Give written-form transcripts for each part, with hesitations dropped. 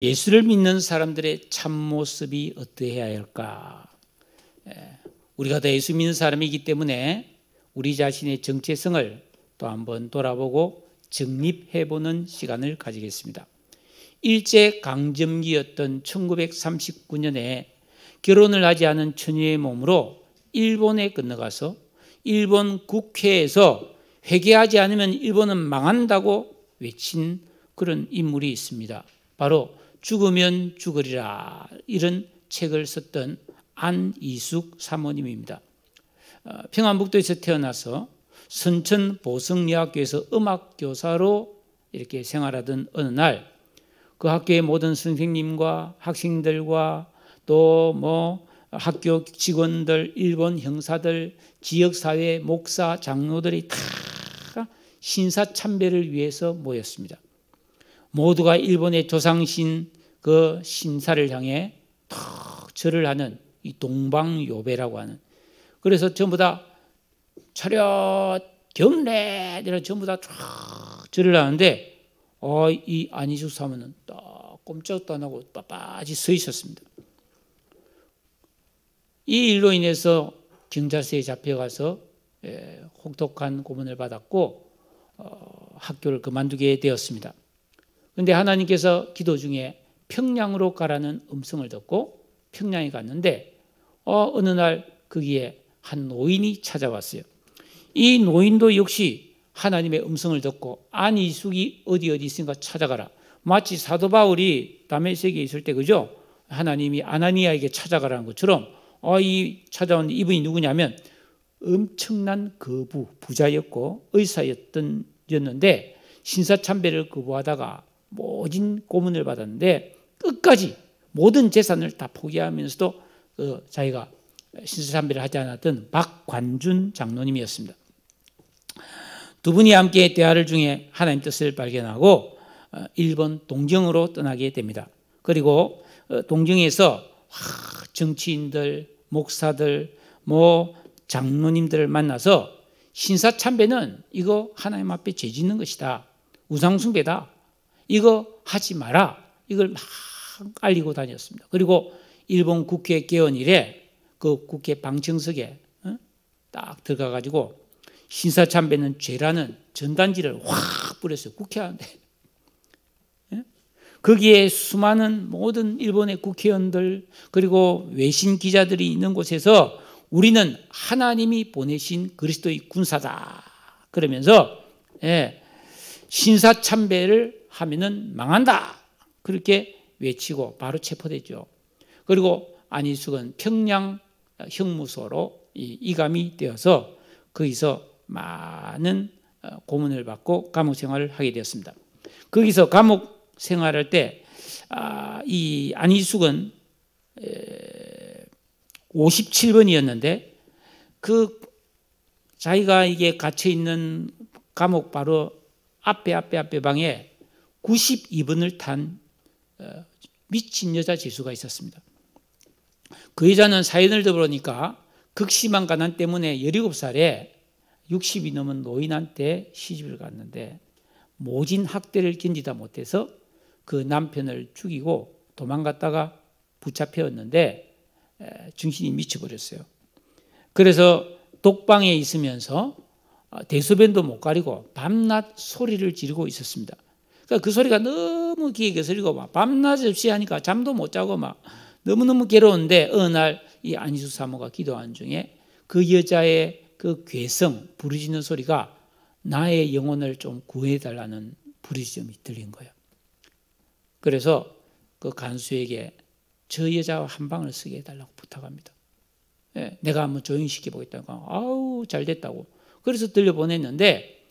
예수를 믿는 사람들의 참모습이 어떠해야 할까? 우리가 다 예수 믿는 사람이기 때문에 우리 자신의 정체성을 또 한번 돌아보고 정립해보는 시간을 가지겠습니다. 일제강점기였던 1939년에 결혼을 하지 않은 처녀의 몸으로 일본에 건너가서 일본 국회에서 회개하지 않으면 일본은 망한다고 외친 그런 인물이 있습니다. 바로 죽으면 죽으리라, 이런 책을 썼던 안이숙 사모님입니다. 평안북도에서 태어나서 선천 보성여학교에서 음악교사로 이렇게 생활하던 어느 날 그 학교의 모든 선생님과 학생들과 또 학교 직원들, 일본 형사들, 지역사회 목사, 장로들이 다 신사참배를 위해서 모였습니다. 모두가 일본의 조상신 그 신사를 향해 탁 절을 하는 이 동방요배라고 하는, 그래서 전부 다 차렷 경례 이런 전부 다 쫙 절을 하는데 이 안이숙 사모는 딱 꼼짝도 안 하고 빳빳이 서 있었습니다. 이 일로 인해서 경찰서에 잡혀가서 혹독한 고문을 받았고 학교를 그만두게 되었습니다. 그런데 하나님께서 기도 중에 평양으로 가라는 음성을 듣고 평양에 갔는데 어느 날 거기에 한 노인이 찾아왔어요. 이 노인도 역시 하나님의 음성을 듣고 안이숙이 어디 있으니까 찾아가라. 마치 사도 바울이 다메섹에 있을 때 그죠? 하나님이 아나니아에게 찾아가라는 것처럼 이 찾아온 이분이 누구냐면 엄청난 부자였고 의사였는데 신사참배를 거부하다가 모진 고문을 받았는데 끝까지 모든 재산을 다 포기하면서도 자기가 신사참배를 하지 않았던 박관준 장로님이었습니다. 두 분이 함께 대화를 중에 하나님 뜻을 발견하고 일본 동경으로 떠나게 됩니다. 그리고 동경에서 정치인들, 목사들, 장로님들을 만나서 신사참배는 이거 하나님 앞에 죄 짓는 것이다, 우상숭배다, 이거 하지 마라, 이걸 막 알리고 다녔습니다. 그리고 일본 국회 개원 이래 그 국회 방청석에 딱 들어가가지고 신사참배는 죄라는 전단지를 확 뿌렸어요. 국회의원한테. 거기에 수많은 모든 일본의 국회의원들 그리고 외신 기자들이 있는 곳에서 우리는 하나님이 보내신 그리스도의 군사다 그러면서 신사참배를 하면은 망한다 그렇게 외치고 바로 체포됐죠. 그리고 안이숙은 평양 형무소로 이감이 되어서 거기서 많은 고문을 받고 감옥 생활을 하게 되었습니다. 거기서 감옥 생활할 때 이 안이숙은 57번이었는데 그 자기가 이게 갇혀 있는 감옥 바로 앞에 방에 92번을 탄 미친 여자 재수가 있었습니다. 그 여자는 사연을 들어보니까 극심한 가난 때문에 17살에 60이 넘은 노인한테 시집을 갔는데 모진 학대를 견디다 못해서 그 남편을 죽이고 도망갔다가 붙잡혔는데 정신이 미쳐버렸어요. 그래서 독방에 있으면서 대소변도 못 가리고 밤낮 소리를 지르고 있었습니다. 그러니까 그 소리가 너무 귀에 거슬리고 막 밤낮 없이 하니까 잠도 못 자고 막 너무너무 괴로운데 어느 날 이 안이숙 사모가 기도하는 중에 그 여자의 그 괴성, 부르짖는 소리가 나의 영혼을 좀 구해달라는 부르짖음이 들린 거예요. 그래서 그 간수에게 저 여자와 한 방을 쓰게 해달라고 부탁합니다. 내가 한번 조용히 시켜보겠다고. 아우 잘 됐다고. 그래서 들려보냈는데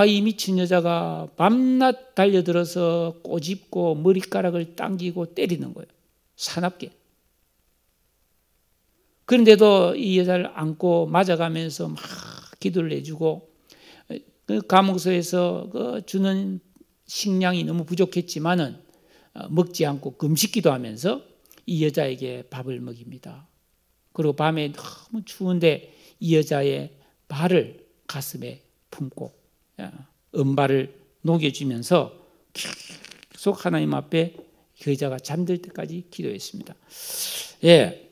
이 미친 여자가 밤낮 달려들어서 꼬집고 머리카락을 당기고 때리는 거예요. 사납게. 그런데도 이 여자를 안고 맞아가면서 막 기도를 해주고 그 감옥소에서 주는 식량이 너무 부족했지만은 먹지 않고 금식기도 하면서 이 여자에게 밥을 먹입니다. 그리고 밤에 너무 추운데 이 여자의 발을 가슴에 품고 은발을 녹여주면서 계속 하나님 앞에 그 여자가 잠들 때까지 기도했습니다. 예.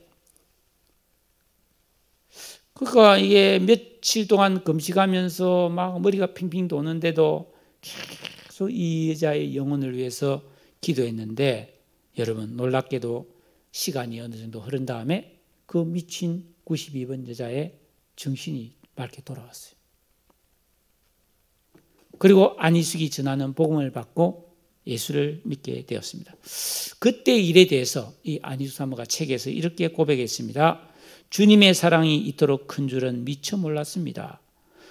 그러니까 이게 며칠 동안 금식하면서 막 머리가 핑핑 도는데도 계속 이 여자의 영혼을 위해서 기도했는데, 여러분 놀랍게도 시간이 어느 정도 흐른 다음에 그 미친 92번 여자의 정신이 맑게 돌아왔어요. 그리고 안희숙이 전하는 복음을 받고 예수를 믿게 되었습니다. 그때 일에 대해서 이 안희숙 사모가 책에서 이렇게 고백했습니다. 주님의 사랑이 이토록 큰 줄은 미처 몰랐습니다.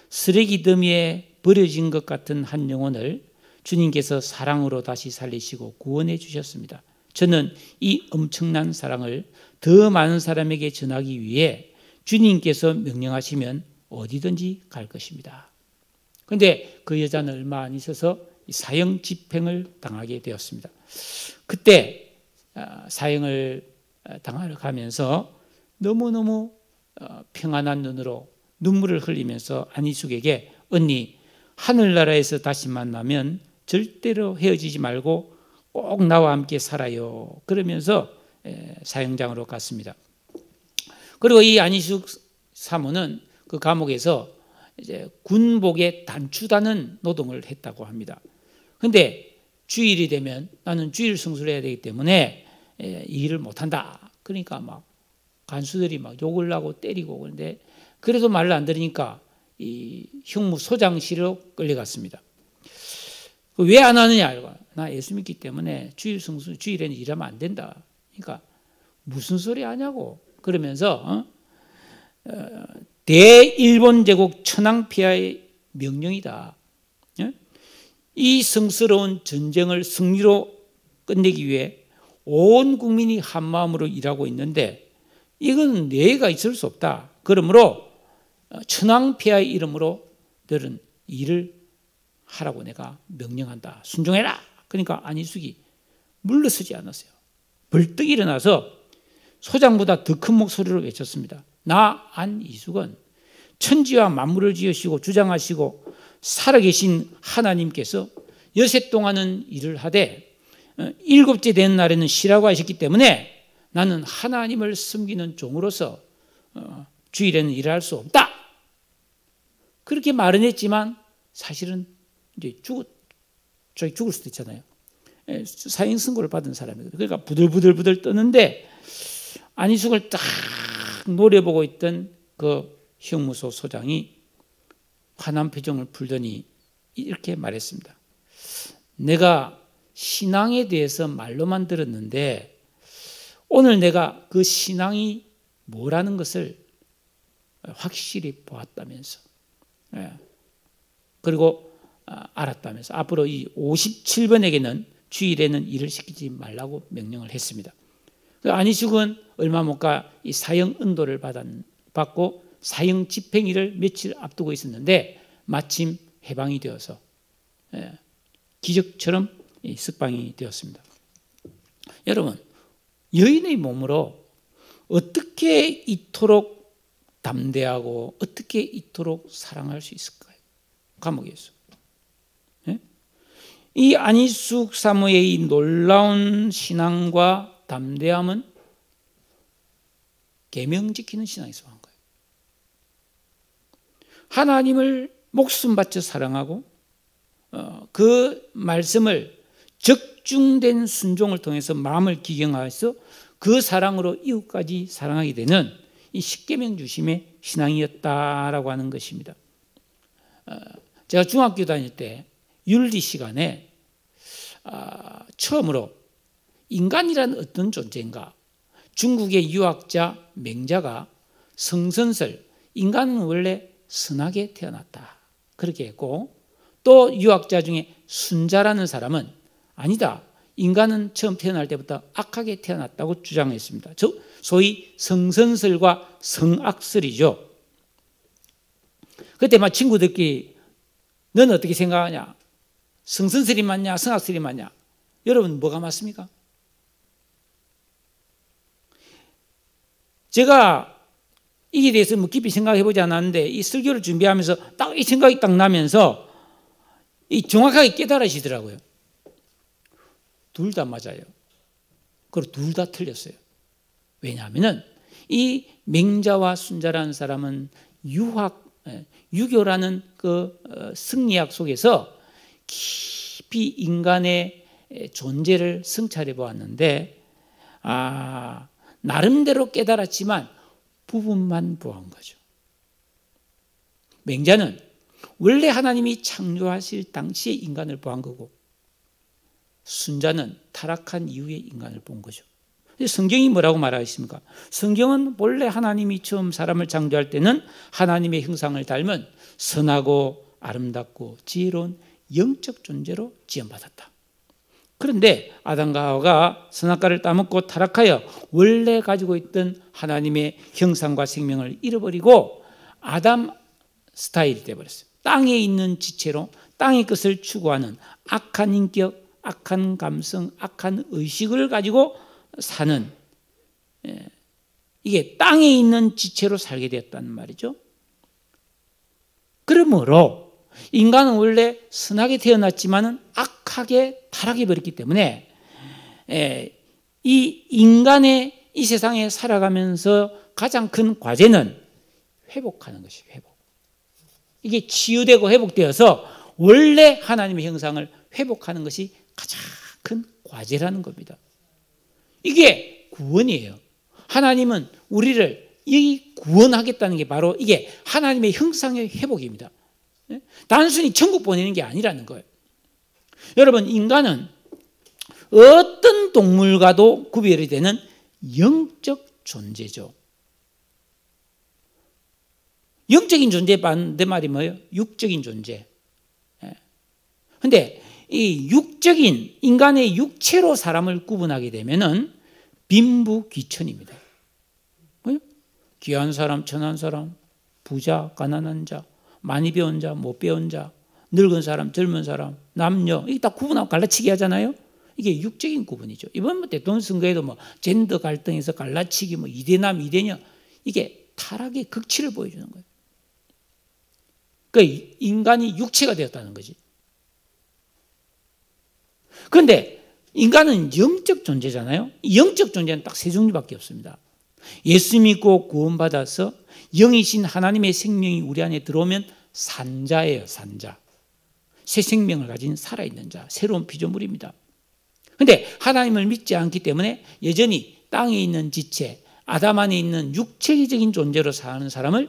쓰레기 더미에 버려진 것 같은 한 영혼을 주님께서 사랑으로 다시 살리시고 구원해 주셨습니다. 저는 이 엄청난 사랑을 더 많은 사람에게 전하기 위해 주님께서 명령하시면 어디든지 갈 것입니다. 그런데 그 여자는 얼마 안 있어서 사형 집행을 당하게 되었습니다. 그때 사형을 당하러 가면서 너무너무 평안한 눈으로 눈물을 흘리면서 안희숙에게, 언니, 하늘나라에서 다시 만나면 절대로 헤어지지 말고 꼭 나와 함께 살아요. 그러면서 사형장으로 갔습니다. 그리고 이 안희숙 사모는 그 감옥에서 이제 군복에 단추다는 노동을 했다고 합니다. 그런데 주일이 되면 나는 주일 성수를 해야 되기 때문에 이 일을 못한다. 그러니까 막 간수들이 막 욕을 하고 때리고, 그런데 그래도 말을 안 들으니까 이 형무소장실로 끌려갔습니다. 왜 안 하느냐? 나 예수 믿기 때문에 주일 성수, 주일에는 일하면 안 된다. 그러니까 무슨 소리 하냐고. 그러면서 대일본 제국 천황폐하의 명령이다. 이 성스러운 전쟁을 승리로 끝내기 위해 온 국민이 한 마음으로 일하고 있는데 이건 예의가 있을 수 없다. 그러므로 천황폐하의 이름으로 너는 일을 하라고 내가 명령한다. 순종해라. 그러니까 안희숙이 물러서지 않았어요. 벌떡 일어나서 소장보다 더 큰 목소리로 외쳤습니다. 나 안희숙은 천지와 만물을 지으시고 주장하시고 살아계신 하나님께서 여세 동안은 일을 하되 일곱째 되는 날에는 쉬라고 하셨기 때문에 나는 하나님을 섬기는 종으로서 주일에는 일할 수 없다. 그렇게 말은 했지만 사실은 이제 죽을 수도 있잖아요. 사형 선고를 받은 사람이거든요. 그러니까 부들부들 떠는데 안희숙을 딱 노려보고 있던 그 형무소 소장이 환한 표정을 풀더니 이렇게 말했습니다. 내가 신앙에 대해서 말로만 들었는데 오늘 내가 그 신앙이 뭐라는 것을 확실히 보았다면서, 그리고 알았다면서 앞으로 이 57번에게는 주일에는 일을 시키지 말라고 명령을 했습니다. 안희숙은 얼마 못 가 이 사형 은도를 받고 사형 집행일을 며칠 앞두고 있었는데 마침 해방이 되어서 기적처럼 석방이 되었습니다. 여러분, 여인의 몸으로 어떻게 이토록 담대하고 어떻게 이토록 사랑할 수 있을까요? 감옥에서. 이 안희숙 사모의 이 놀라운 신앙과 담대함은 계명 지키는 신앙에서 한 거예요. 하나님을 목숨 바쳐 사랑하고 그 말씀을 적중된 순종을 통해서 마음을 기경하여서 그 사랑으로 이웃까지 사랑하게 되는 이 십계명 중심의 신앙이었다라고 하는 것입니다. 제가 중학교 다닐 때 윤리 시간에 처음으로 인간이란 어떤 존재인가, 중국의 유학자 맹자가 성선설, 인간은 원래 선하게 태어났다 그렇게 했고, 또 유학자 중에 순자라는 사람은 아니다, 인간은 처음 태어날 때부터 악하게 태어났다고 주장했습니다. 즉 소위 성선설과 성악설이죠. 그때 막 친구들끼리 넌 어떻게 생각하냐? 성선설이 맞냐? 성악설이 맞냐? 여러분 뭐가 맞습니까? 제가 이에 대해서 뭐 깊이 생각해 보지 않았는데 이 설교를 준비하면서 딱 이 생각이 딱 나면서 이 정확하게 깨달으시더라고요. 둘 다 맞아요. 그리고 둘 다 틀렸어요. 왜냐하면 이 맹자와 순자라는 사람은 유교라는 그 승리학 속에서 깊이 인간의 존재를 성찰해 보았는데, 나름대로 깨달았지만 부분만 보한 거죠. 맹자는 원래 하나님이 창조하실 당시의 인간을 보한 거고, 순자는 타락한 이후의 인간을 본 거죠. 성경이 뭐라고 말하십니까? 성경은 원래 하나님이 처음 사람을 창조할 때는 하나님의 형상을 닮은 선하고 아름답고 지혜로운 영적 존재로 지음받았다. 그런데 아담과 하와가 선악과를 따먹고 타락하여 원래 가지고 있던 하나님의 형상과 생명을 잃어버리고 아담 스타일이 되어버렸어요. 땅에 있는 지체로 땅의 것을 추구하는 악한 인격, 악한 감성, 악한 의식을 가지고 사는, 이게 땅에 있는 지체로 살게 되었다는 말이죠. 그러므로 인간은 원래 선하게 태어났지만 악하게 타락해 버렸기 때문에 이 인간의 이 세상에 살아가면서 가장 큰 과제는 회복하는 것이에요. 회복. 이게 치유되고 회복되어서 원래 하나님의 형상을 회복하는 것이 가장 큰 과제라는 겁니다. 이게 구원이에요. 하나님은 우리를 이 구원하겠다는 게 바로 이게 하나님의 형상의 회복입니다. 단순히 천국 보내는 게 아니라는 거예요. 여러분, 인간은 어떤 동물과도 구별이 되는 영적 존재죠. 영적인 존재의 반대말이 뭐예요? 육적인 존재. 그런데 이 육적인 인간의 육체로 사람을 구분하게 되면은 빈부귀천입니다. 귀한 사람, 천한 사람, 부자, 가난한 자, 많이 배운 자, 못 배운 자, 늙은 사람, 젊은 사람, 남녀, 이게 다 구분하고 갈라치기 하잖아요. 이게 육적인 구분이죠. 이번 대통령 선거에도 뭐 젠더 갈등에서 갈라치기, 뭐 이대남, 이대녀, 이게 타락의 극치를 보여주는 거예요. 그러니까 인간이 육체가 되었다는 거지. 그런데 인간은 영적 존재잖아요. 영적 존재는 딱 세 종류밖에 없습니다. 예수 믿고 구원받아서 영이신 하나님의 생명이 우리 안에 들어오면 산자예요. 산자. 새 생명을 가진 살아있는 자, 새로운 피조물입니다. 그런데 하나님을 믿지 않기 때문에 여전히 땅에 있는 지체, 아담 안에 있는 육체적인 존재로 사는 사람을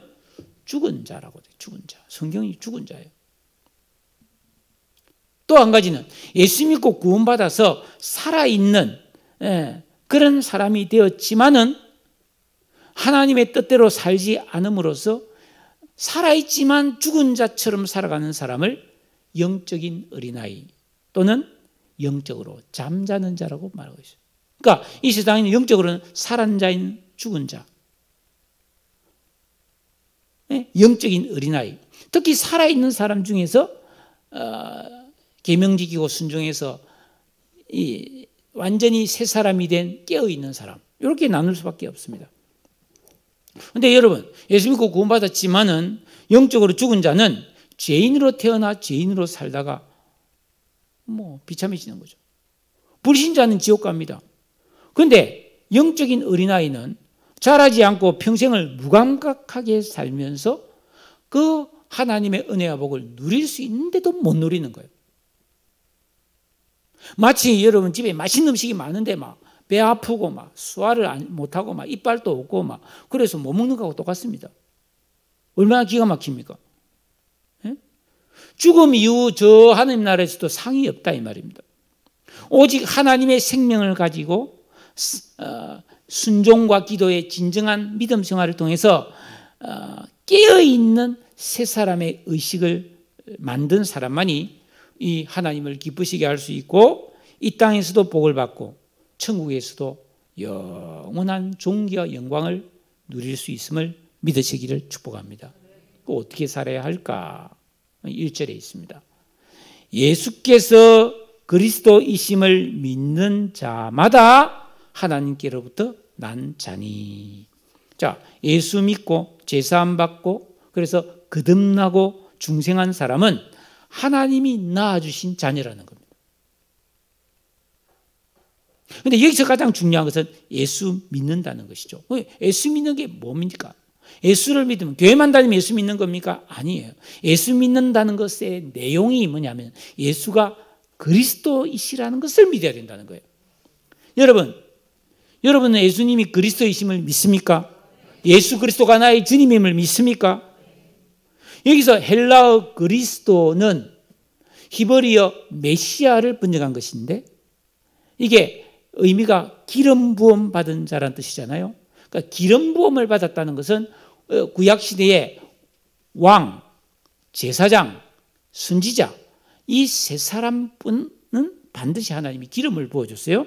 죽은 자라고 해요. 죽은 자. 성경이 죽은 자예요. 또 한 가지는 예수 믿고 구원받아서 살아있는 그런 사람이 되었지만은 하나님의 뜻대로 살지 않음으로써 살아있지만 죽은 자처럼 살아가는 사람을 영적인 어린아이 또는 영적으로 잠자는 자라고 말하고 있어요. 그러니까 이 세상에는 영적으로는 살아있는 자인 죽은 자, 영적인 어린아이, 특히 살아있는 사람 중에서 계명 지키고 순종해서 완전히 새 사람이 된 깨어있는 사람, 이렇게 나눌 수밖에 없습니다. 그런데 여러분, 예수 믿고 구원받았지만은 영적으로 죽은 자는 죄인으로 태어나 죄인으로 살다가 비참해지는 거죠. 불신자는 지옥 갑니다. 그런데 영적인 어린아이는 자라지 않고 평생을 무감각하게 살면서 그 하나님의 은혜와 복을 누릴 수 있는데도 못 누리는 거예요. 마치 여러분 집에 맛있는 음식이 많은데 배 아프고 소화를 못하고 이빨도 없고 그래서 못 먹는 거하고 똑같습니다. 얼마나 기가 막힙니까? 죽음 이후 저 하나님 나라에서도 상이 없다 이 말입니다. 오직 하나님의 생명을 가지고 순종과 기도의 진정한 믿음 생활을 통해서 깨어있는 새 사람의 의식을 만든 사람만이 이 하나님을 기쁘시게 할 수 있고 이 땅에서도 복을 받고 천국에서도 영원한 존귀와 영광을 누릴 수 있음을 믿으시기를 축복합니다. 어떻게 살아야 할까? 1절에 있습니다. 예수께서 그리스도이심을 믿는 자마다 하나님께로부터 난 자니. 자, 예수 믿고 제사함 받고 그래서 거듭나고 중생한 사람은 하나님이 낳아주신 자녀라는 겁니다. 그런데 여기서 가장 중요한 것은 예수 믿는다는 것이죠. 예수 믿는 게 뭡니까? 예수를 믿으면 교회만 다니면 예수 믿는 겁니까? 아니에요. 예수 믿는다는 것의 내용이 뭐냐면 예수가 그리스도이시라는 것을 믿어야 된다는 거예요. 여러분은 예수님이 그리스도이심을 믿습니까? 예수 그리스도가 나의 주님임을 믿습니까? 여기서 헬라어 그리스도는 히브리어 메시아를 번역한 것인데 이게 의미가 기름 부음 받은 자라는 뜻이잖아요. 그러니까 기름 부음을 받았다는 것은 구약 시대에 왕, 제사장, 선지자 이 세 사람뿐은 반드시 하나님이 기름을 부어줬어요.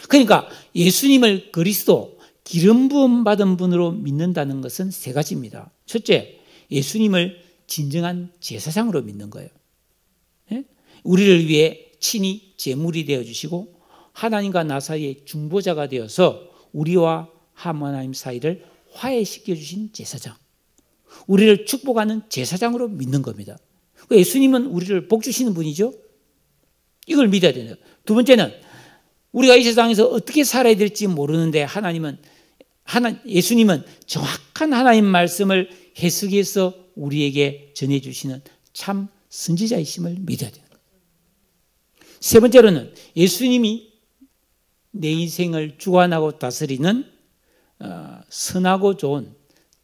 그러니까 예수님을 그리스도 기름 부음 받은 분으로 믿는다는 것은 세 가지입니다. 첫째, 예수님을 진정한 제사장으로 믿는 거예요. 우리를 위해 친히 제물이 되어주시고 하나님과 나 사이의 중보자가 되어서 우리와 하나님 사이를 화해시켜 주신 제사장, 우리를 축복하는 제사장으로 믿는 겁니다. 예수님은 우리를 복 주시는 분이죠. 이걸 믿어야 돼요. 두 번째는 우리가 이 세상에서 어떻게 살아야 될지 모르는데 예수님은 정확한 하나님 말씀을 해석해서 우리에게 전해주시는 참 선지자이심을 믿어야 돼요. 세 번째로는 예수님이 내 인생을 주관하고 다스리는 선하고 좋은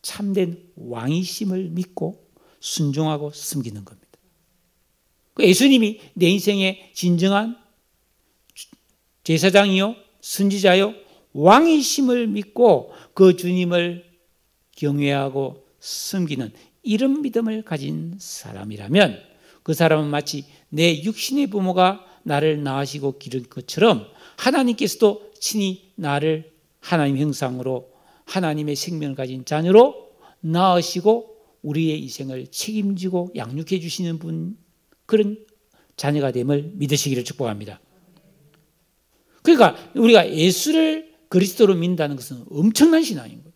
참된 왕이심을 믿고 순종하고 섬기는 겁니다. 예수님이 내 인생의 진정한 제사장이요 선지자요 왕이심을 믿고 그 주님을 경외하고 섬기는 이런 믿음을 가진 사람이라면 그 사람은 마치 내 육신의 부모가 나를 낳으시고 기른 것처럼 하나님께서도 친히 나를 하나님 형상으로 하나님의 생명을 가진 자녀로 낳으시고 우리의 인생을 책임지고 양육해 주시는 분, 그런 자녀가 됨을 믿으시기를 축복합니다. 그러니까 우리가 예수를 그리스도로 믿는다는 것은 엄청난 신앙인 거예요.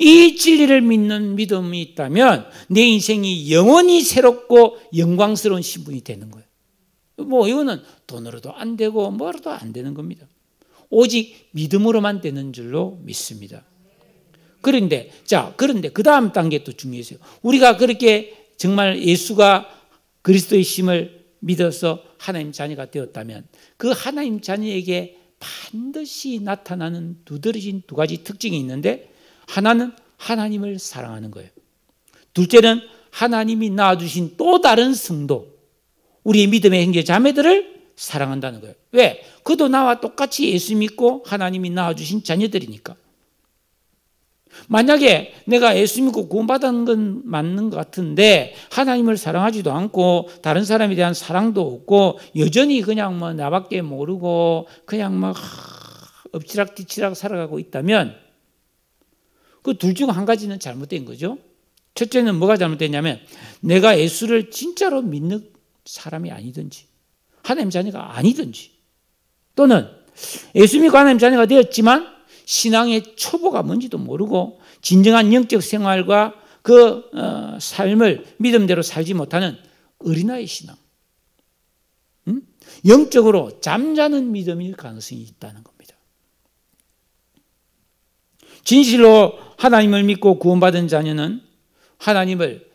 이 진리를 믿는 믿음이 있다면 내 인생이 영원히 새롭고 영광스러운 신분이 되는 거예요. 이거는 돈으로도 안 되고 뭐로도 안 되는 겁니다. 오직 믿음으로만 되는 줄로 믿습니다. 그런데 그 다음 단계 또 중요해요. 우리가 그렇게 정말 예수가 그리스도의 심을 믿어서 하나님 자녀가 되었다면 그 하나님 자녀에게 반드시 나타나는 두드러진 두 가지 특징이 있는데, 하나는 하나님을 사랑하는 거예요. 둘째는 하나님이 낳아주신 또 다른 성도, 우리의 믿음의 형제 자매들을 사랑한다는 거예요. 왜? 그도 나와 똑같이 예수 믿고 하나님이 낳아주신 자녀들이니까. 만약에 내가 예수 믿고 구원받은 건 맞는 것 같은데 하나님을 사랑하지도 않고 다른 사람에 대한 사랑도 없고 여전히 그냥 나밖에 모르고 그냥 엎치락뒤치락 살아가고 있다면 그 둘 중 한 가지는 잘못된 거죠. 첫째는 뭐가 잘못됐냐면 내가 예수를 진짜로 믿는 사람이 아니든지 하나님 자녀가 아니든지, 또는 예수 믿고 하나님 자녀가 되었지만 신앙의 초보가 뭔지도 모르고 진정한 영적 생활과 그 삶을 믿음대로 살지 못하는 어린아이 신앙, 영적으로 잠자는 믿음일 가능성이 있다는 겁니다. 진실로 하나님을 믿고 구원받은 자녀는 하나님을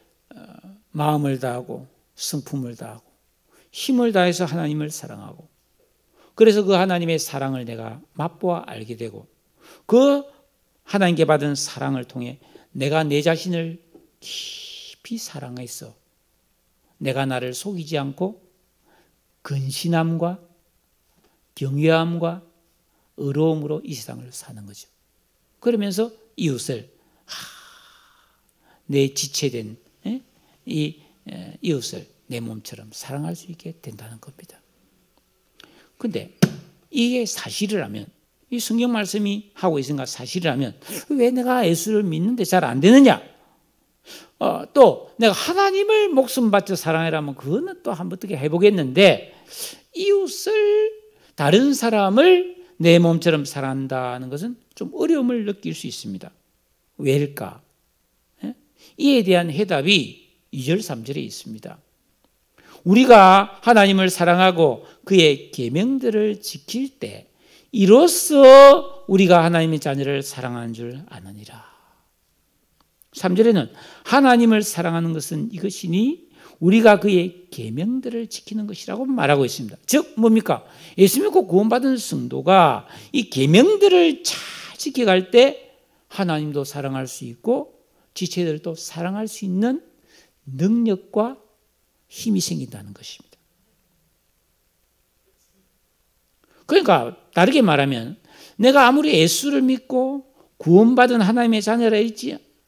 마음을 다하고 성품을 다하고 힘을 다해서 하나님을 사랑하고, 그래서 그 하나님의 사랑을 내가 맛보아 알게 되고 그 하나님께 받은 사랑을 통해 내가 내 자신을 깊이 사랑해서 내가 나를 속이지 않고 근신함과 경외함과 의로움으로 이 세상을 사는 거죠. 그러면서 이웃을 내 지체된 이 이웃을 내 몸처럼 사랑할 수 있게 된다는 겁니다. 그런데 이게 사실이라면, 이 성경 말씀이 하고 있으니까 사실이라면 왜 내가 예수를 믿는데 잘 안 되느냐? 또 내가 하나님을 목숨 바쳐 사랑해라면 그거는 또 한번 어떻게 해보겠는데, 이웃을, 다른 사람을 내 몸처럼 사랑한다는 것은 좀 어려움을 느낄 수 있습니다. 왜일까? 이에 대한 해답이 2절 3절에 있습니다. 우리가 하나님을 사랑하고 그의 계명들을 지킬 때 이로써 우리가 하나님의 자녀를 사랑하는 줄 아느니라. 3절에는 하나님을 사랑하는 것은 이것이니 우리가 그의 계명들을 지키는 것이라고 말하고 있습니다. 즉 뭡니까? 예수 믿고 구원받은 성도가 이 계명들을 잘 지켜갈 때 하나님도 사랑할 수 있고 지체들도 사랑할 수 있는 능력과 힘이 생긴다는 것입니다. 그러니까 다르게 말하면 내가 아무리 예수를 믿고 구원받은 하나님의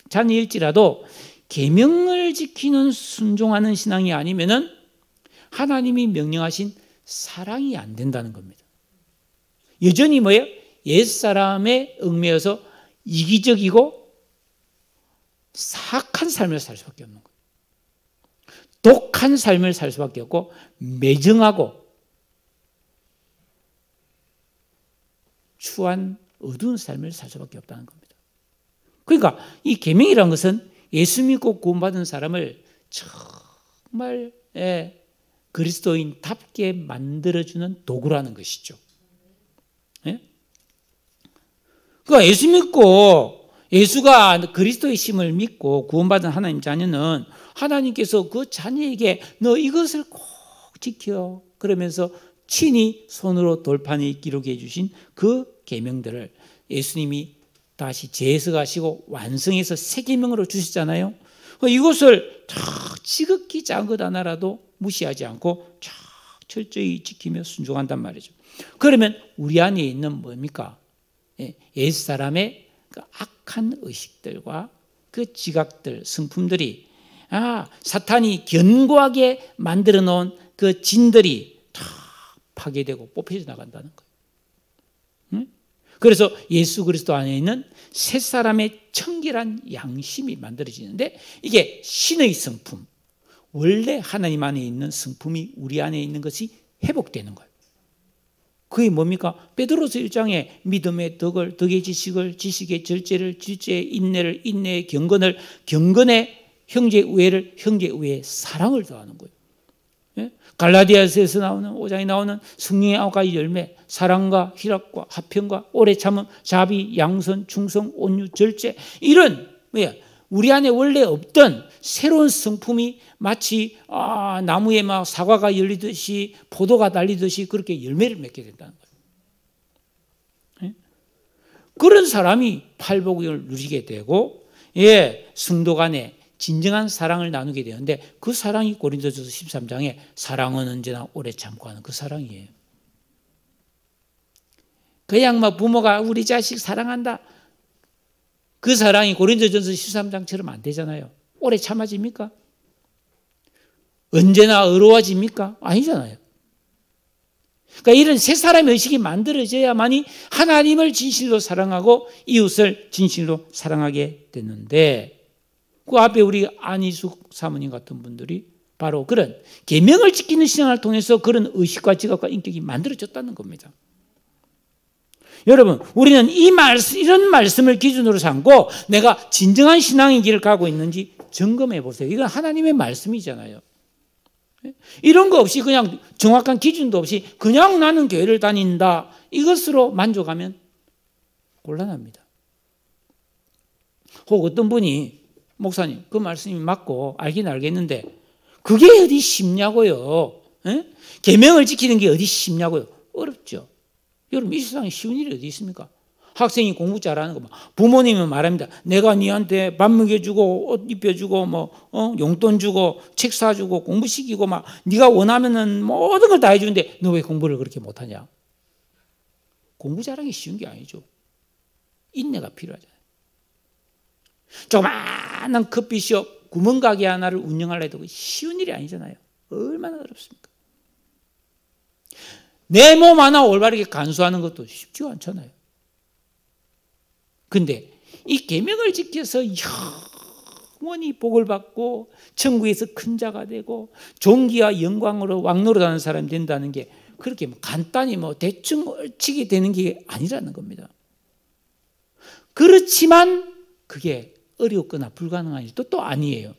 자녀일지라도 계명을 지키는 순종하는 신앙이 아니면은 하나님이 명령하신 사랑이 안 된다는 겁니다. 여전히 뭐예요? 옛사람에 얽매여서 이기적이고 사악한 삶을 살 수밖에 없는 거예요. 독한 삶을 살 수밖에 없고 매정하고 추한 어두운 삶을 살 수밖에 없다는 겁니다. 그러니까 이 계명이라는 것은 예수 믿고 구원받은 사람을 정말 그리스도인답게 만들어주는 도구라는 것이죠. 그러니까 예수 믿고 예수가 그리스도의 심을 믿고 구원받은 하나님 자녀는 하나님께서 그 자녀에게 너 이것을 꼭 지켜 그러면서 친히 손으로 돌판에 기록해 주신 그 계명들을 예수님이 다시 재해석하시고 완성해서 새 계명으로 주셨잖아요. 이것을 지극히 작은 것 하나라도 무시하지 않고 철저히 지키며 순종한단 말이죠. 그러면 우리 안에 있는 뭡니까? 옛사람의 그 악한 의식들과 그 지각들, 성품들이 사탄이 견고하게 만들어 놓은 그 진들이 다 파괴되고 뽑혀져 나간다는 거예요. 그래서 예수 그리스도 안에 있는 새 사람의 청결한 양심이 만들어지는데 이게 신의 성품, 원래 하나님 안에 있는 성품이 우리 안에 있는 것이 회복되는 거예요. 그게 뭡니까? 베드로서 1장에 믿음의 덕을, 덕의 지식을, 지식의 절제를, 질제의 인내를, 인내의 경건을, 경건의 형제 우애를, 형제 우애의 사랑을 더하는 거예요. 갈라디아서에서 나오는 5장에 나오는 성령의 9가지 열매, 사랑과 희락과 화평과 오래 참음, 자비, 양선, 충성, 온유, 절제 이런 우리 안에 원래 없던 새로운 성품이 마치 나무에 막 사과가 열리듯이 포도가 달리듯이 그렇게 열매를 맺게 된다는 거예요. 그런 사람이 팔복을 누리게 되고 성도 간에 진정한 사랑을 나누게 되는데 그 사랑이 고린도전서 13장에 사랑은 언제나 오래 참고 하는 그 사랑이에요. 그냥 막 부모가 우리 자식 사랑한다. 그 사랑이 고린도전서 13장처럼 안 되잖아요. 오래 참아집니까? 언제나 의로워집니까? 아니잖아요. 그러니까 이런 새 사람의 의식이 만들어져야만이 하나님을 진실로 사랑하고 이웃을 진실로 사랑하게 되는데 그 앞에 우리 안희숙 사모님 같은 분들이 바로 그런 계명을 지키는 신앙을 통해서 그런 의식과 지각과 인격이 만들어졌다는 겁니다. 여러분, 우리는 이런 말씀을 기준으로 삼고 내가 진정한 신앙의 길을 가고 있는지 점검해 보세요. 이건 하나님의 말씀이잖아요. 이런 거 없이 그냥 정확한 기준도 없이 그냥 나는 교회를 다닌다. 이것으로 만족하면 곤란합니다. 혹 어떤 분이 목사님, 그 말씀이 맞고 알긴 알겠는데 그게 어디 쉽냐고요. 계명을 지키는 게 어디 쉽냐고요. 어렵죠. 여러분 이 세상에 쉬운 일이 어디 있습니까? 학생이 공부 잘하는 거 부모님은 말합니다. 내가 니한테 밥 먹여주고 옷 입혀주고 용돈 주고 책 사주고 공부시키고 막 네가 원하면은 모든 걸 다 해주는데 너 왜 공부를 그렇게 못하냐? 공부 잘하기 쉬운 게 아니죠. 인내가 필요하잖아요. 조그마한 커피숍 구멍가게 하나를 운영하려 해도 쉬운 일이 아니잖아요. 얼마나 어렵습니까? 내 몸 하나 올바르게 간수하는 것도 쉽지 않잖아요. 근데 이 계명을 지켜서 영원히 복을 받고 천국에서 큰 자가 되고 존귀와 영광으로 왕노릇하는 사람이 된다는 게 그렇게 간단히 대충 얼치게 되는 게 아니라는 겁니다. 그렇지만 그게 어렵거나 불가능한 일도 또 아니에요.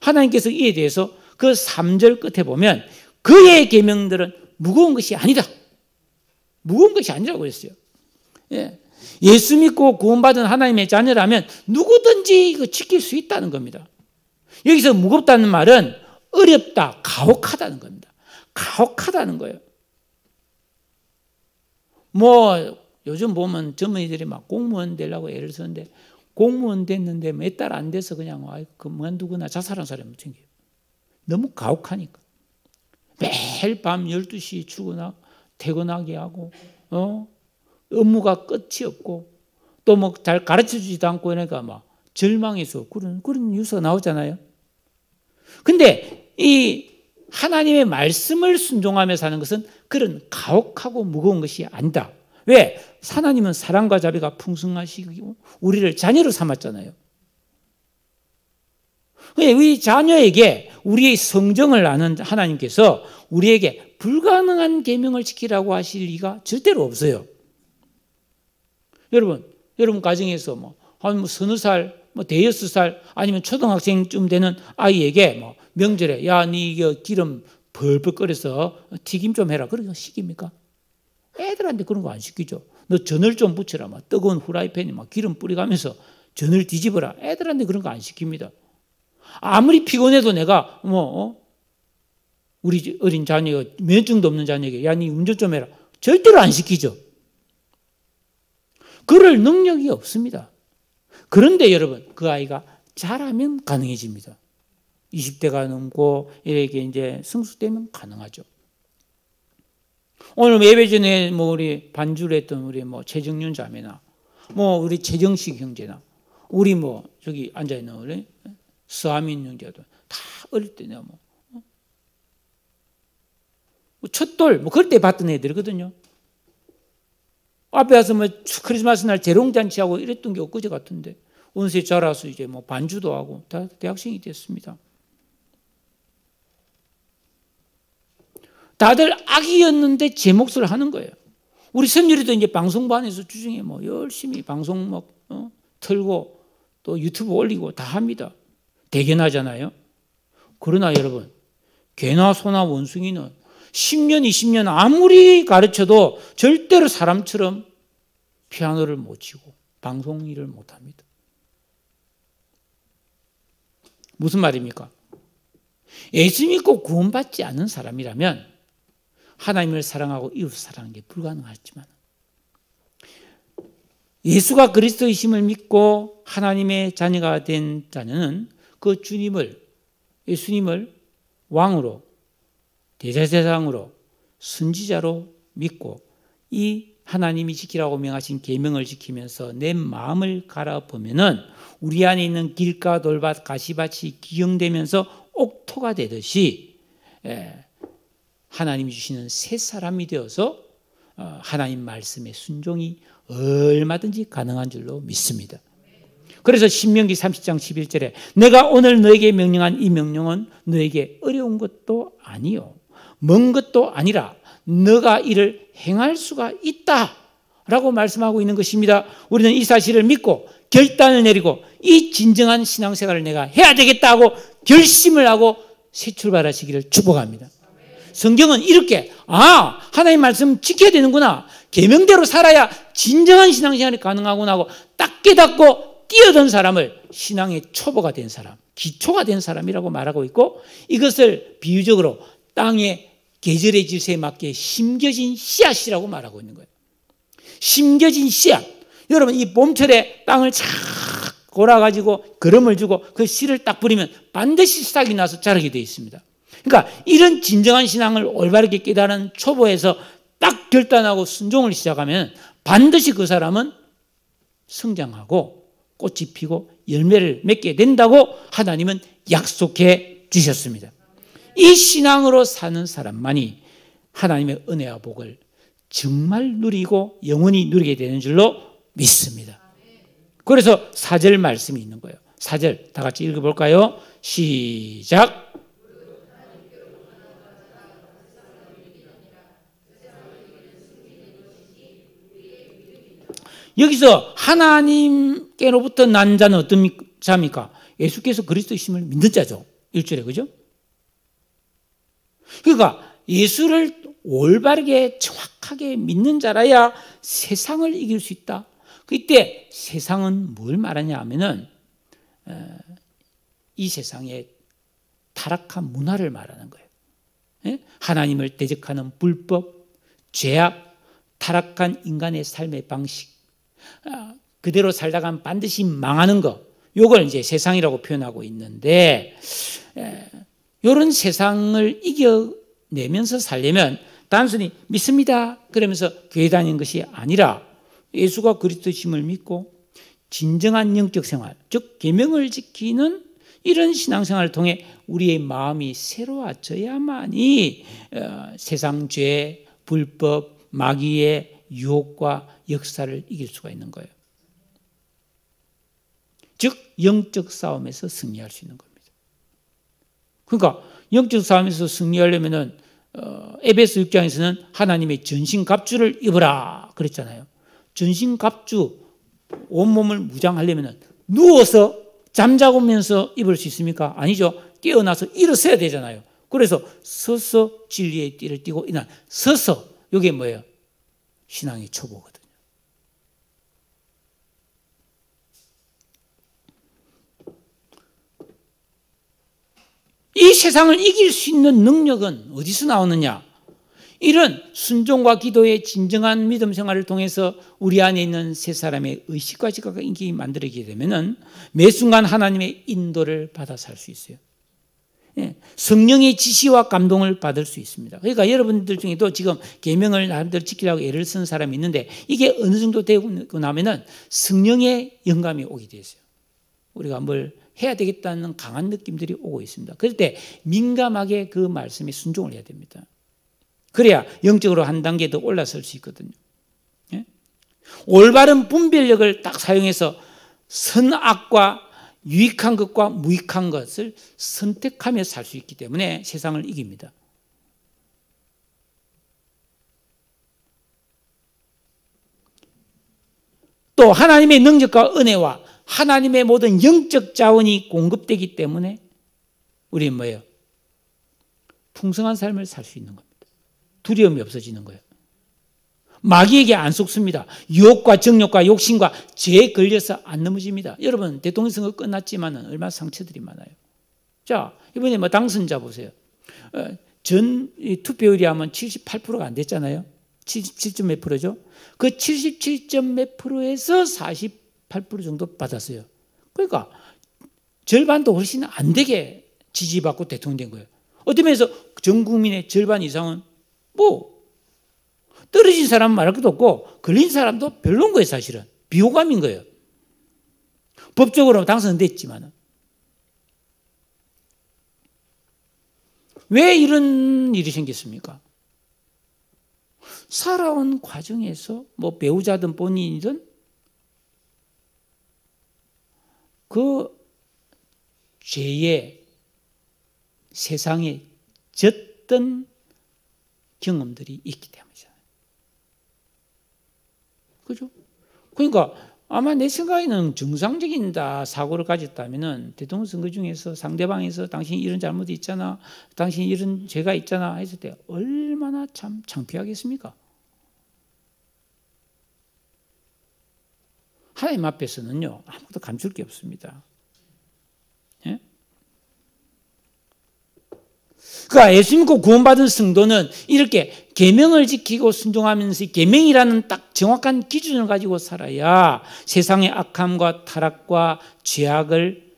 하나님께서 이에 대해서 그 3절 끝에 보면 그의 계명들은 무거운 것이 아니다. 무거운 것이 아니라고 했어요. 예. 예수 믿고 구원받은 하나님의 자녀라면 누구든지 이거 지킬 수 있다는 겁니다. 여기서 무겁다는 말은 어렵다, 가혹하다는 겁니다. 가혹하다는 거예요. 뭐 요즘 보면 젊은이들이 막 공무원 되려고 애를 쓰는데 공무원 됐는데 몇 달 안 돼서 그냥 그만두거나 자살한 사람이 생겨요. 너무 가혹하니까. 매일 밤 12시 퇴근하게 하고 업무가 끝이 없고 또 뭐 잘 가르쳐주지도 않고 그러니까 막 절망해서 그런 뉴스가 나오잖아요. 근데 이 하나님의 말씀을 순종하며 사는 것은 그런 가혹하고 무거운 것이 아니다. 왜? 하나님은 사랑과 자비가 풍성하시고 우리를 자녀로 삼았잖아요. 우리 자녀에게 우리의 성정을 아는 하나님께서 우리에게 불가능한 계명을 지키라고 하실 리가 절대로 없어요. 여러분 가정에서 한 서너 살, 대여섯 살 아니면 초등학생쯤 되는 아이에게 명절에 야, 니 이거 기름 벌벌 끓여서 튀김 좀 해라. 그런 거 시킵니까? 애들한테 그런 거 안 시키죠. 너 전을 좀 붙여라. 뜨거운 후라이팬에 기름 뿌려가면서 전을 뒤집어라. 애들한테 그런 거 안 시킵니다. 아무리 피곤해도 내가 우리 어린 자녀가 면허증도 없는 자녀에게 야, 니 운전 좀 해라. 절대로 안 시키죠. 그럴 능력이 없습니다. 그런데 여러분, 그 아이가 자라면 가능해집니다. 20대가 넘고 이렇게 이제 성숙되면 가능하죠. 오늘 예배 전에 우리 반주를 했던 우리 최정윤 자매나 우리 최정식 형제나 우리 저기 앉아 있는 우리 서하민 형제도 다 어릴 때 내가 첫돌 그럴 때 봤던 애들이거든요. 앞에 와서 크리스마스 날 재롱잔치하고 이랬던 게 엊그제 같은데 어느새 자라서 이제 반주도 하고 다 대학생이 됐습니다. 다들 아기였는데 제 몫을 하는 거예요. 우리 선율이도 이제 방송반에서 주중에 열심히 방송 틀고 또 유튜브 올리고 다 합니다. 대견하잖아요. 그러나 여러분, 개나 소나 원숭이는 10년, 20년 아무리 가르쳐도 절대로 사람처럼 피아노를 못 치고 방송 일을 못 합니다. 무슨 말입니까? 예수 믿고 구원받지 않은 사람이라면 하나님을 사랑하고 이웃을 사랑하는 게 불가능하지만 예수가 그리스도이심을 믿고 하나님의 자녀가 된 자녀는 그 예수님을 왕으로 대제사장으로 선지자로 믿고 이 하나님이 지키라고 명하신 계명을 지키면서 내 마음을 갈아보면은 우리 안에 있는 길가 돌밭 가시밭이 기용되면서 옥토가 되듯이 하나님이 주시는 새 사람이 되어서 하나님 말씀의 순종이 얼마든지 가능한 줄로 믿습니다. 그래서 신명기 30장 11절에 내가 오늘 너에게 명령한 이 명령은 너에게 어려운 것도 아니요 먼 것도 아니라 너가 이를 행할 수가 있다라고 말씀하고 있는 것입니다. 우리는 이 사실을 믿고 결단을 내리고 이 진정한 신앙생활을 내가 해야 되겠다고 결심을 하고 새 출발하시기를 축복합니다. 성경은 이렇게 하나님 말씀 지켜야 되는구나, 계명대로 살아야 진정한 신앙생활이 가능하구나 하고 딱 깨닫고 뛰어든 사람을 신앙의 초보가 된 사람, 기초가 된 사람이라고 말하고 있고, 이것을 비유적으로 땅의 계절의 질서에 맞게 심겨진 씨앗이라고 말하고 있는 거예요. 심겨진 씨앗. 여러분, 이 봄철에 땅을 착 골아가지고 거름을 주고 그 씨를 딱 뿌리면 반드시 싹이 나서 자라게 되어 있습니다. 그러니까 이런 진정한 신앙을 올바르게 깨달은 초보에서 딱 결단하고 순종을 시작하면 반드시 그 사람은 성장하고 꽃이 피고 열매를 맺게 된다고 하나님은 약속해 주셨습니다. 이 신앙으로 사는 사람만이 하나님의 은혜와 복을 정말 누리고 영원히 누리게 되는 줄로 믿습니다. 그래서 4절 말씀이 있는 거예요. 4절 다 같이 읽어볼까요? 시작. 여기서 하나님께로부터 난 자는 어떤 자입니까? 예수께서 그리스도이심을 믿는 자죠. 1절에, 그죠? 그러니까 예수를 올바르게 정확하게 믿는 자라야 세상을 이길 수 있다. 그때 세상은 뭘 말하냐 하면은 이 세상의 타락한 문화를 말하는 거예요. 하나님을 대적하는 불법, 죄악, 타락한 인간의 삶의 방식, 그대로 살다가는 반드시 망하는 것, 이걸 이제 세상이라고 표현하고 있는데, 이런 세상을 이겨내면서 살려면 단순히 믿습니다 그러면서 교회 다니는 것이 아니라 예수가 그리스도심을 믿고 진정한 영적 생활, 즉 계명을 지키는 이런 신앙생활을 통해 우리의 마음이 새로워져야만이 세상 죄, 불법, 마귀의 유혹과 역사를 이길 수가 있는 거예요. 즉 영적 싸움에서 승리할 수 있는 겁니다. 그러니까 영적 싸움에서 승리하려면은 에베소 6장에서는 하나님의 전신갑주를 입으라 그랬잖아요. 전신갑주, 온몸을 무장하려면은 누워서 잠자고면서 입을 수 있습니까? 아니죠. 깨어나서 일어서야 되잖아요. 그래서 서서 진리의 띠를 띠고 서서, 이게 뭐예요? 신앙의 초보거든요. 이 세상을 이길 수 있는 능력은 어디서 나오느냐? 이런 순종과 기도의 진정한 믿음 생활을 통해서 우리 안에 있는 세 사람의 의식과 지각과 인격이 만들어지게 되면은 매 순간 하나님의 인도를 받아 살 수 있어요. 성령의 지시와 감동을 받을 수 있습니다. 그러니까 여러분들 중에도 지금 계명을 나름대로 지키려고 애를 쓰는 사람이 있는데 이게 어느 정도 되고 나면은 성령의 영감이 오게 돼 있어요. 우리가 뭘 해야 되겠다는 강한 느낌들이 오고 있습니다. 그럴 때 민감하게 그 말씀에 순종을 해야 됩니다. 그래야 영적으로 한 단계 더 올라설 수 있거든요. 올바른 분별력을 딱 사용해서 선악과 유익한 것과 무익한 것을 선택하며 살 수 있기 때문에 세상을 이깁니다. 또 하나님의 능력과 은혜와 하나님의 모든 영적 자원이 공급되기 때문에 우리는 뭐예요? 풍성한 삶을 살 수 있는 겁니다. 두려움이 없어지는 거예요. 마귀에게 안 속습니다. 유혹과 정욕과 욕심과 죄에 걸려서 안 넘어집니다. 여러분 대통령 선거 끝났지만 얼마나 상처들이 많아요. 자, 이번에 뭐 당선자 보세요. 전 투표율이 하면 78%가 안 됐잖아요. 77점 몇 프로죠? 그 77점 몇 프로에서 48% 정도 받았어요. 그러니까 절반도 훨씬 안 되게 지지받고 대통령 된 거예요. 어떤 면에서 전 국민의 절반 이상은 뭐 떨어진 사람은 말할 것도 없고 걸린 사람도 별로인 거예요. 사실은 비호감인 거예요. 법적으로 당선됐지만 왜 이런 일이 생겼습니까? 살아온 과정에서 뭐 배우자든 본인이든 그 죄의 세상에 졌던 경험들이 있기 때문이잖아요. 그죠? 그러니까 아마 내 생각에는 정상적인 사고를 가졌다면은 대통령 선거 중에서 상대방에서 당신이 이런 잘못이 있잖아, 당신이 이런 죄가 있잖아 했을 때 얼마나 참 창피하겠습니까? 하나님 앞에서는요 아무것도 감출 게 없습니다. 예? 그러니까 예수 믿고 구원받은 성도는 이렇게 계명을 지키고 순종하면서 계명이라는 딱 정확한 기준을 가지고 살아야 세상의 악함과 타락과 죄악을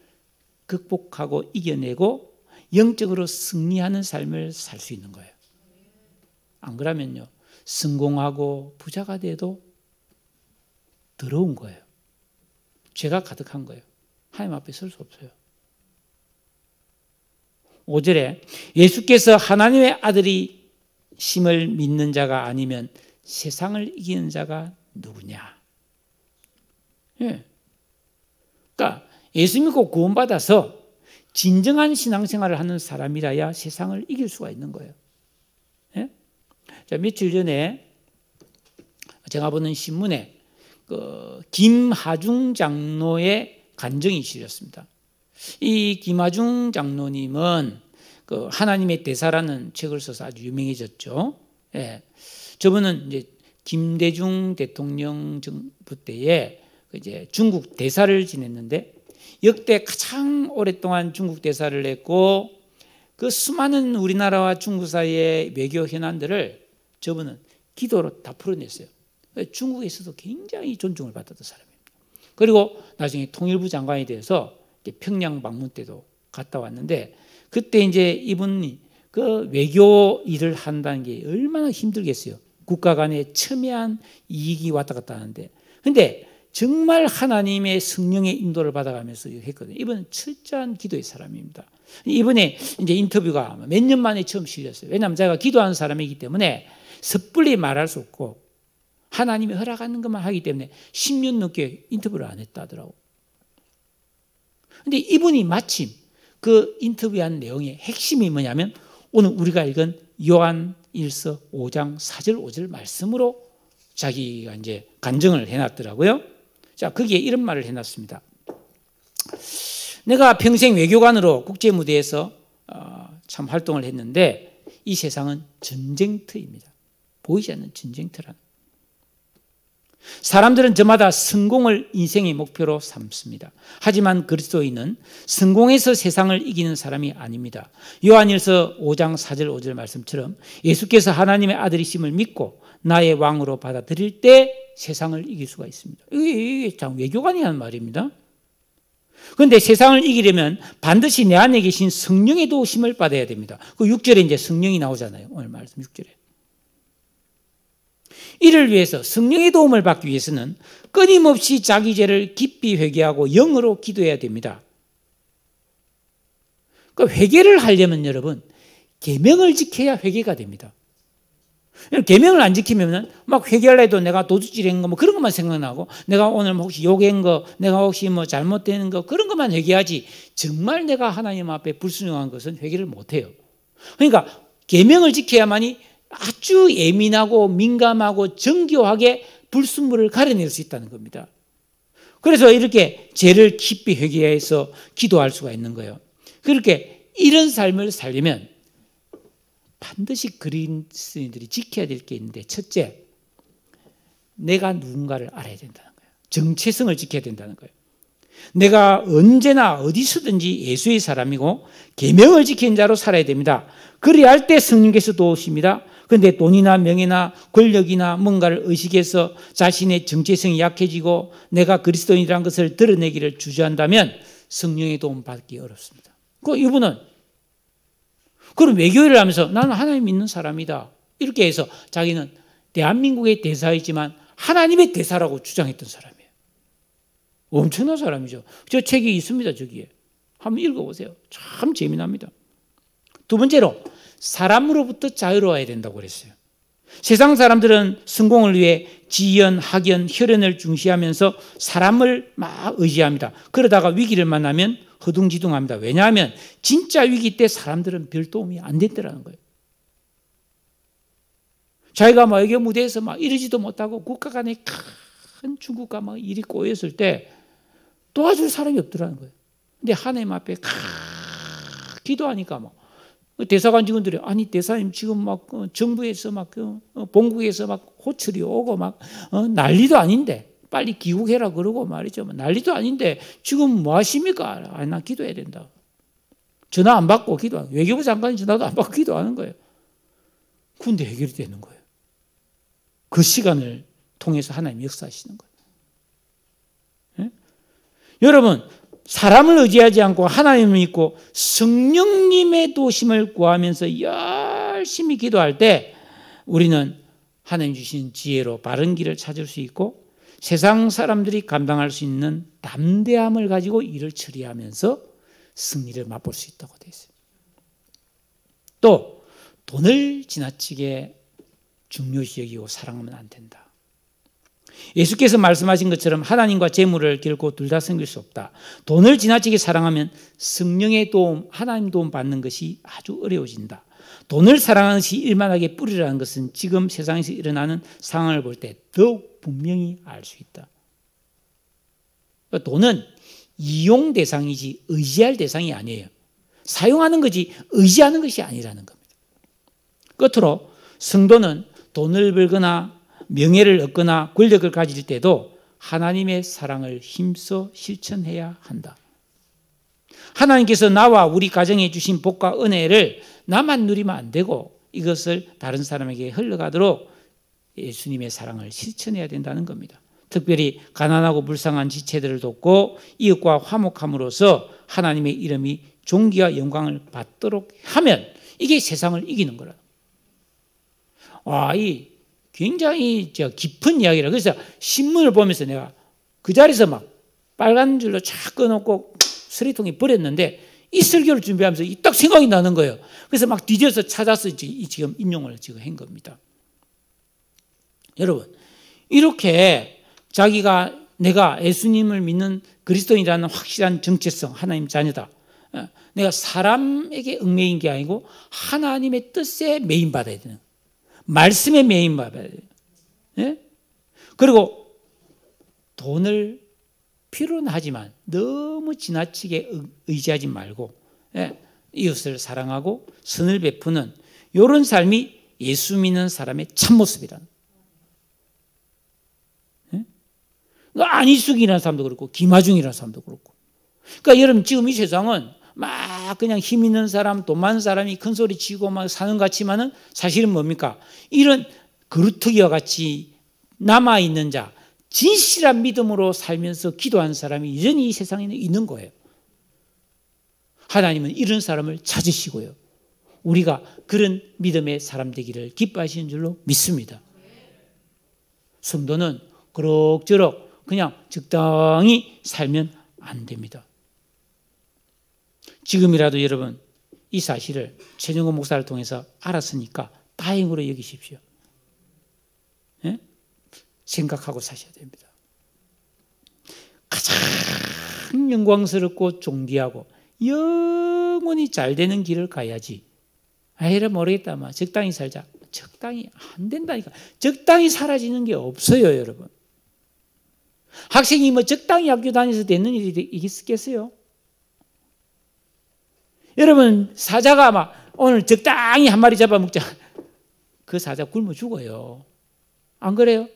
극복하고 이겨내고 영적으로 승리하는 삶을 살 수 있는 거예요. 안 그러면요 성공하고 부자가 돼도 더러운 거예요. 죄가 가득한 거예요. 하나님 앞에 설 수 없어요. 5절에 예수께서 하나님의 아들이 심을 믿는 자가 아니면 세상을 이기는 자가 누구냐? 예. 그러니까 예수 믿고 구원받아서 진정한 신앙생활을 하는 사람이라야 세상을 이길 수가 있는 거예요. 예? 자, 며칠 전에 제가 보는 신문에 김하중 장로의 간증이 실렸습니다. 이 김하중 장로님은 그 하나님의 대사라는 책을 써서 아주 유명해졌죠. 예. 저분은 이제 김대중 대통령 정부 때에 이제 중국 대사를 지냈는데 역대 가장 오랫동안 중국 대사를 했고 그 수많은 우리나라와 중국 사이의 외교 현안들을 저분은 기도로 다 풀어냈어요. 중국에서도 굉장히 존중을 받았던 사람입니다. 그리고 나중에 통일부 장관이 돼서 평양 방문 때도 갔다 왔는데 그때 이제 이분이 그 외교 일을 한다는 게 얼마나 힘들겠어요. 국가 간의 첨예한 이익이 왔다 갔다 하는데 근데 정말 하나님의 성령의 인도를 받아가면서 했거든요. 이분은 철저한 기도의 사람입니다. 이번에 이제 인터뷰가 몇 년 만에 처음 실렸어요. 왜냐하면 제가 기도하는 사람이기 때문에 섣불리 말할 수 없고 하나님이 허락하는 것만 하기 때문에 10년 넘게 인터뷰를 안 했다 하더라고. 근데 이분이 마침 그 인터뷰한 내용의 핵심이 뭐냐면 오늘 우리가 읽은 요한 1서 5장 4절 5절 말씀으로 자기가 이제 간증을 해놨더라고요. 자, 거기에 이런 말을 해놨습니다. 내가 평생 외교관으로 국제무대에서 참 활동을 했는데 이 세상은 전쟁터입니다. 보이지 않는 전쟁터라는. 사람들은 저마다 성공을 인생의 목표로 삼습니다. 하지만 그리스도인은 성공해서 세상을 이기는 사람이 아닙니다. 요한일서 5장 4절 5절 말씀처럼 예수께서 하나님의 아들이심을 믿고 나의 왕으로 받아들일 때 세상을 이길 수가 있습니다. 이게 참 외교관이 하는 말입니다. 그런데 세상을 이기려면 반드시 내 안에 계신 성령의 도우심을 받아야 됩니다. 그 6절에 이제 성령이 나오잖아요. 오늘 말씀 6절에. 이를 위해서 성령의 도움을 받기 위해서는 끊임없이 자기 죄를 깊이 회개하고 영으로 기도해야 됩니다. 그러니까 회개를 하려면 여러분 계명을 지켜야 회개가 됩니다. 계명을 안 지키면 막 회개하려 해도 내가 도둑질한 거 뭐 그런 것만 생각나고 내가 오늘 혹시 욕한 거 내가 혹시 뭐 잘못되는 거 그런 것만 회개하지 정말 내가 하나님 앞에 불순종한 것은 회개를 못해요. 그러니까 계명을 지켜야만이 아주 예민하고 민감하고 정교하게 불순물을 가려낼 수 있다는 겁니다. 그래서 이렇게 죄를 깊이 회개해서 기도할 수가 있는 거예요. 그렇게 이런 삶을 살려면 반드시 그리스도인들이 지켜야 될 게 있는데 첫째, 내가 누군가를 알아야 된다는 거예요. 정체성을 지켜야 된다는 거예요. 내가 언제나 어디서든지 예수의 사람이고 계명을 지키는 자로 살아야 됩니다. 그래야 할 때 성령께서 도우십니다. 그런데 돈이나 명예나 권력이나 뭔가를 의식해서 자신의 정체성이 약해지고 내가 그리스도인이라는 것을 드러내기를 주저한다면 성령의 도움 받기 어렵습니다. 이분은 그럼 외교를 하면서 나는 하나님 믿는 사람이다. 이렇게 해서 자기는 대한민국의 대사이지만 하나님의 대사라고 주장했던 사람이에요. 엄청난 사람이죠. 저 책이 있습니다. 저기에. 한번 읽어보세요. 참 재미납니다. 두 번째로 사람으로부터 자유로워야 된다고 그랬어요. 세상 사람들은 성공을 위해 지연, 학연, 혈연을 중시하면서 사람을 막 의지합니다. 그러다가 위기를 만나면 허둥지둥합니다. 왜냐하면 진짜 위기 때 사람들은 별 도움이 안 됐더라는 거예요. 자기가 막 외교 무대에서 막 이러지도 못하고 국가 간에 큰 중국과 막 일이 꼬였을 때 도와줄 사람이 없더라는 거예요. 근데 하나님 앞에 기도하니까 막 대사관 직원들이 아니 대사님 지금 막 정부에서 막 본국에서 막 호출이 오고 막 난리도 아닌데 빨리 귀국해라 그러고 말이죠. 난리도 아닌데 지금 뭐 하십니까? 아니 나 기도해야 된다. 전화 안 받고 기도하는 거예요. 외교부 장관이 전화도 안 받고 기도하는 거예요. 근데 해결이 되는 거예요. 그 시간을 통해서 하나님 역사하시는 거예요. 네? 여러분 사람을 의지하지 않고 하나님을 믿고 성령님의 도심을 구하면서 열심히 기도할 때 우리는 하나님 주신 지혜로 바른 길을 찾을 수 있고 세상 사람들이 감당할 수 있는 담대함을 가지고 일을 처리하면서 승리를 맛볼 수 있다고 되어 있어요. 또 돈을 지나치게 중요시 여기고 사랑하면 안 된다. 예수께서 말씀하신 것처럼 하나님과 재물을 결코 둘 다 섬길 수 없다. 돈을 지나치게 사랑하면 성령의 도움, 하나님 도움 받는 것이 아주 어려워진다. 돈을 사랑하는 것이 일만하게 뿌리라는 것은 지금 세상에서 일어나는 상황을 볼 때 더욱 분명히 알 수 있다. 돈은 이용 대상이지 의지할 대상이 아니에요. 사용하는 거지 의지하는 것이 아니라는 겁니다. 끝으로 성도는 돈을 벌거나 명예를 얻거나 권력을 가질 때도 하나님의 사랑을 힘써 실천해야 한다. 하나님께서 나와 우리 가정에 주신 복과 은혜를 나만 누리면 안 되고 이것을 다른 사람에게 흘러가도록 예수님의 사랑을 실천해야 된다는 겁니다. 특별히 가난하고 불쌍한 지체들을 돕고 이웃과 화목함으로써 하나님의 이름이 존귀와 영광을 받도록 하면 이게 세상을 이기는 거라. 와, 이 굉장히 깊은 이야기라. 그래서 신문을 보면서 내가 그 자리에서 막 빨간 줄로 쫙 꺼놓고 쓰레기통에 버렸는데 이 설교를 준비하면서 딱 생각이 나는 거예요. 그래서 막 뒤져서 찾아서 지금 인용을 지금 한 겁니다. 여러분, 이렇게 내가 예수님을 믿는 그리스도인이라는 확실한 정체성, 하나님 자녀다. 내가 사람에게 얽매인 게 아니고 하나님의 뜻에 매인받아야 되는, 말씀에 매인받아야 돼요. 예? 그리고 돈을 필요는 하지만 너무 지나치게 의지하지 말고 이웃을 사랑하고 선을 베푸는 이런 삶이 예수 믿는 사람의 참모습이라는. 안희숙이라는 사람도 그렇고 김하중이라는 사람도 그렇고. 그러니까 여러분 지금 이 세상은 막 그냥 힘 있는 사람, 돈 많은 사람이 큰 소리 치고 막 사는 것 같지만은 사실은 뭡니까? 이런 그루터기와 같이 남아있는 자, 진실한 믿음으로 살면서 기도하는 사람이 여전히 이 세상에는 있는 거예요. 하나님은 이런 사람을 찾으시고요. 우리가 그런 믿음의 사람 되기를 기뻐하시는 줄로 믿습니다. 성도는 그럭저럭 그냥 적당히 살면 안 됩니다. 지금이라도 여러분 이 사실을 최정호 목사를 통해서 알았으니까 다행으로 여기십시오. 예? 생각하고 사셔야 됩니다. 가장 영광스럽고 존귀하고 영원히 잘 되는 길을 가야지. 이래 모르겠다. 적당히 살자. 적당히 안 된다니까. 적당히 사라지는 게 없어요, 여러분. 학생이 적당히 학교 다녀서 되는 일이 있겠어요? 여러분, 사자가 오늘 적당히 한 마리 잡아먹자. 그 사자 굶어 죽어요. 안 그래요?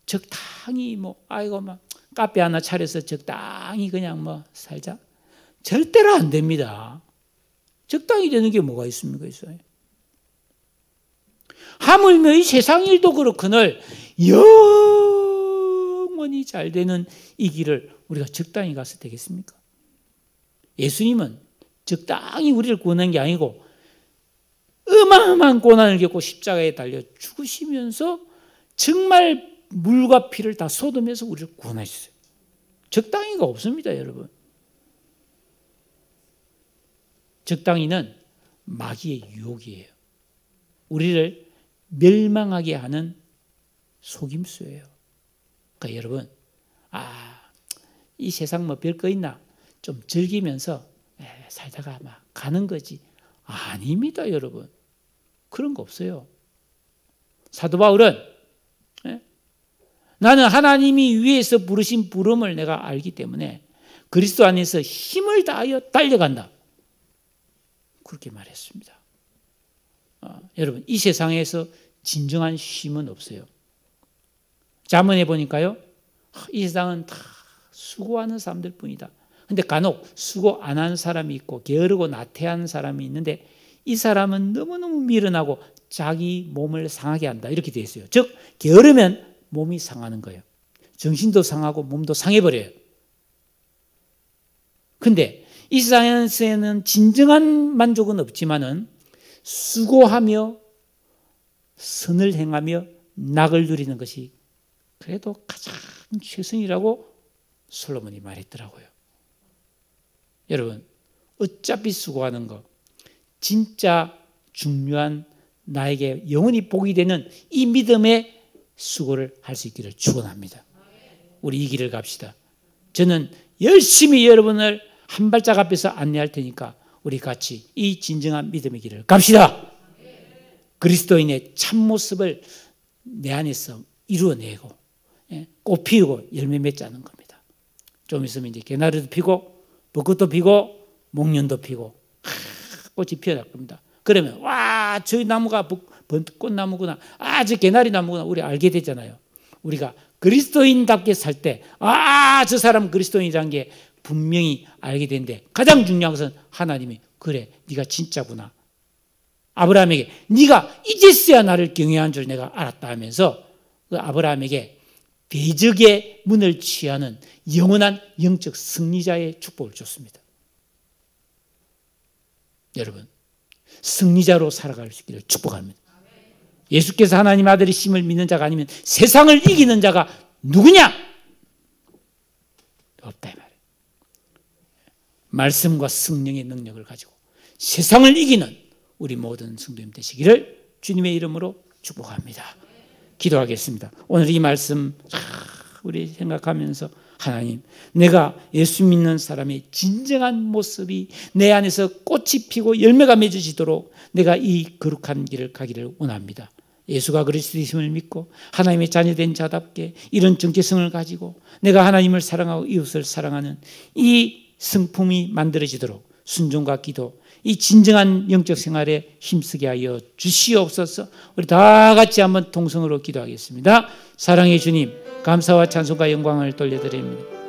적당히 카페 하나 차려서 적당히 그냥 살자. 절대로 안 됩니다. 적당히 되는 게 뭐가 있습니까? 있어요. 하물며 이 세상 일도 그렇거늘 영원히 잘 되는 이 길을 우리가 적당히 가서 되겠습니까? 예수님은 적당히 우리를 구원한 게 아니고 어마어마한 고난을 겪고 십자가에 달려 죽으시면서 정말 물과 피를 다 쏟으면서 우리를 구원하셨어요. 적당히가 없습니다, 여러분. 적당히는 마귀의 유혹이에요. 우리를 멸망하게 하는 속임수예요. 그러니까 여러분, 이 세상 별거 있나? 좀 즐기면서 살다가 가는 거지. 아닙니다, 여러분. 그런 거 없어요. 사도 바울은 나는 하나님이 위에서 부르신 부름을 내가 알기 때문에 그리스도 안에서 힘을 다하여 달려간다. 그렇게 말했습니다. 여러분, 이 세상에서 진정한 쉼은 없어요. 잠언에 보니까요, 이 세상은 다 수고하는 사람들 뿐이다. 근데 간혹 수고 안 하는 사람이 있고 게으르고 나태한 사람이 있는데 이 사람은 너무너무 미련하고 자기 몸을 상하게 한다. 이렇게 되어 있어요. 즉 게으르면 몸이 상하는 거예요. 정신도 상하고 몸도 상해버려요. 근데 이 세상에는 진정한 만족은 없지만은 수고하며 선을 행하며 낙을 누리는 것이 그래도 가장 최선이라고 솔로몬이 말했더라고요. 여러분, 어차피 수고하는 거 진짜 중요한 나에게 영원히 복이 되는 이 믿음의 수고를 할 수 있기를 축원합니다. 우리 이 길을 갑시다. 저는 열심히 여러분을 한 발짝 앞에서 안내할 테니까 우리 같이 이 진정한 믿음의 길을 갑시다. 그리스도인의 참모습을 내 안에서 이루어내고 꽃 피우고 열매 맺자는 겁니다. 좀 있으면 이제 개나리도 피고 벚꽃도 피고 목련도 피고 꽃이 피어날 겁니다. 그러면 와, 저 나무가 벚꽃나무구나, 저 개나리 나무구나 우리 알게 되잖아요. 우리가 그리스도인답게 살 때 저 사람 그리스도인이라는 게 분명히 알게 되는데, 가장 중요한 것은 하나님이 그래 네가 진짜구나, 아브라함에게 네가 이제서야 나를 경외한 줄 내가 알았다 하면서 그 아브라함에게 대적의 문을 취하는 영원한 영적 승리자의 축복을 줬습니다. 여러분, 승리자로 살아갈 수 있기를 축복합니다. 예수께서 하나님 아들이심을 믿는 자가 아니면 세상을 이기는 자가 누구냐? 없다 이 말이에요. 말씀과 성령의 능력을 가지고 세상을 이기는 우리 모든 성도님 되시기를 주님의 이름으로 축복합니다. 기도하겠습니다. 오늘 이 말씀 우리 생각하면서, 하나님, 내가 예수 믿는 사람의 진정한 모습이 내 안에서 꽃이 피고 열매가 맺어지도록 내가 이 거룩한 길을 가기를 원합니다. 예수가 그리스도이심을 믿고 하나님의 자녀된 자답게 이런 정체성을 가지고 내가 하나님을 사랑하고 이웃을 사랑하는 이 성품이 만들어지도록 순종과 기도, 이 진정한 영적 생활에 힘쓰게 하여 주시옵소서. 우리 다 같이 한번 통성으로 기도하겠습니다. 사랑의 주님, 감사와 찬송과 영광을 돌려드립니다.